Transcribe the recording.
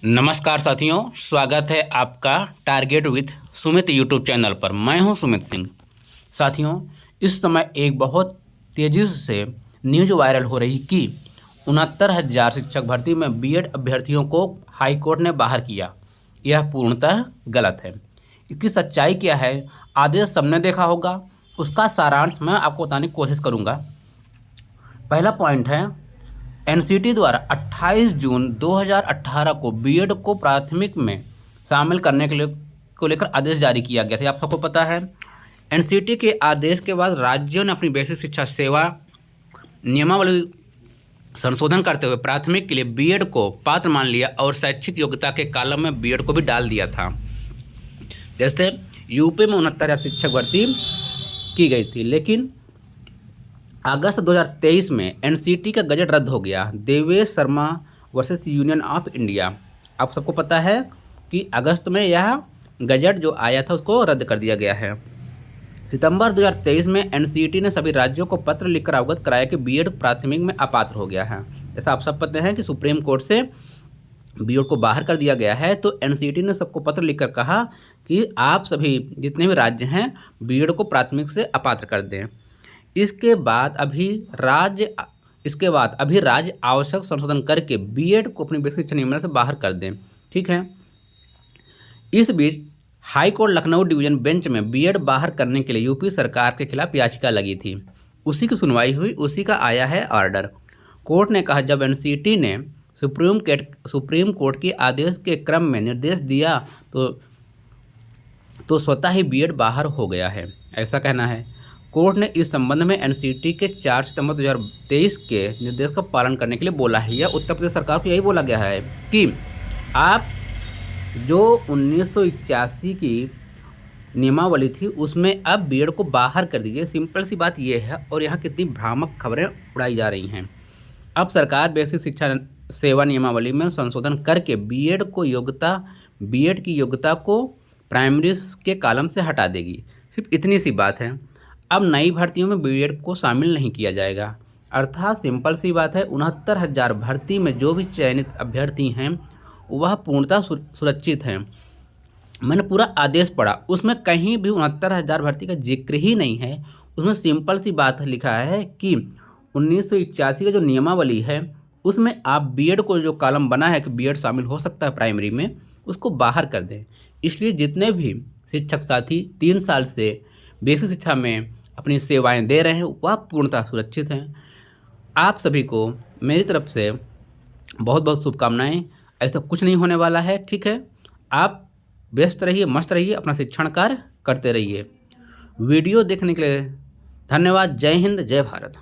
नमस्कार साथियों, स्वागत है आपका target with Sumit YouTube channel पर। मैं हूं सुमित सिंह। साथियों, इस समय एक बहुत तेज़ी से न्यूज वायरल हो रही कि 69,000 शिक्षक भर्ती में बीएड अभ्यर्थियों को हाईकोर्ट ने बाहर किया। यह पूर्णतः गलत है। इसकी सच्चाई क्या है, आदेश सबने देखा होगा, उसका सारांश मैं आपको बताने की कोशिश करूँगा। पहला पॉइंट है, एनसीटी द्वारा 28 जून 2018 को बीएड को प्राथमिक में शामिल करने के लिए को लेकर आदेश जारी किया गया था। आप सबको पता है, एनसीटी के आदेश के बाद राज्यों ने अपनी बेसिक शिक्षा सेवा नियमावली संशोधन करते हुए प्राथमिक के लिए बीएड को पात्र मान लिया और शैक्षिक योग्यता के कॉलम में बीएड को भी डाल दिया था। जैसे यूपी में 69,000 शिक्षक भर्ती की गई थी, लेकिन अगस्त 2023 में एनसीटी का गजट रद्द हो गया। Devesh Sharma versus union of India. आप सबको पता है कि अगस्त में यह गजट जो आया था उसको रद्द कर दिया गया है। सितंबर 2023 में एनसीटी ने सभी राज्यों को पत्र लिखकर अवगत कराया कि बीएड प्राथमिक में अपात्र हो गया है। जैसा आप सब पता है कि सुप्रीम कोर्ट से बीएड को बाहर कर दिया गया है, तो एनसीटी ने सबको पत्र लिखकर कहा कि आप सभी जितने भी राज्य हैं बीएड को प्राथमिक से अपात्र कर दें। इसके बाद अभी राज्य आवश्यक संशोधन करके बीएड को अपनी बेसिक शिक्षा नियमावली से बाहर कर दें। ठीक है। इस बीच high court Lucknow division bench में बीएड बाहर करने के लिए यूपी सरकार के खिलाफ याचिका लगी थी। उसी की सुनवाई हुई, उसी का आया है ऑर्डर। कोर्ट ने कहा, जब एनसीटी ने सुप्रीम कोर्ट के आदेश के क्रम में निर्देश दिया तो स्वतः ही बीएड बाहर हो गया है, ऐसा कहना है। कोर्ट ने इस संबंध में एनसीटी के 4 सितंबर 2023 के निर्देश का पालन करने के लिए बोला है। यह उत्तर प्रदेश सरकार को यही बोला गया है कि आप जो 1981 की नियमावली थी उसमें अब बीएड को बाहर कर दीजिए। सिंपल सी बात यह है, और यहाँ कितनी भ्रामक खबरें उड़ाई जा रही हैं। अब सरकार बेसिक शिक्षा सेवा नियमावली में संशोधन करके बीएड की योग्यता को प्राइमरी के कॉलम से हटा देगी। सिर्फ इतनी सी बात है। अब नई भर्तियों में बीएड को शामिल नहीं किया जाएगा। अर्थात सिंपल सी बात है, 69,000 भर्ती में जो भी चयनित अभ्यर्थी हैं वह पूर्णतः सुरक्षित हैं। मैंने पूरा आदेश पढ़ा, उसमें कहीं भी 69,000 भर्ती का जिक्र ही नहीं है। उसमें सिंपल सी बात लिखा है कि 1981 का जो नियमावली है उसमें आप बीएड को जो कॉलम बना है कि बीएड शामिल हो सकता है प्राइमरी में, उसको बाहर कर दें। इसलिए जितने भी शिक्षक साथी 3 साल से बेसिक शिक्षा में अपनी सेवाएं दे रहे हैं वह पूर्णतः सुरक्षित हैं। आप सभी को मेरी तरफ से बहुत बहुत शुभकामनाएं। ऐसा कुछ नहीं होने वाला है, ठीक है। आप व्यस्त रहिए, मस्त रहिए, अपना शिक्षण कार्य करते रहिए। वीडियो देखने के लिए धन्यवाद। जय हिंद, जय भारत।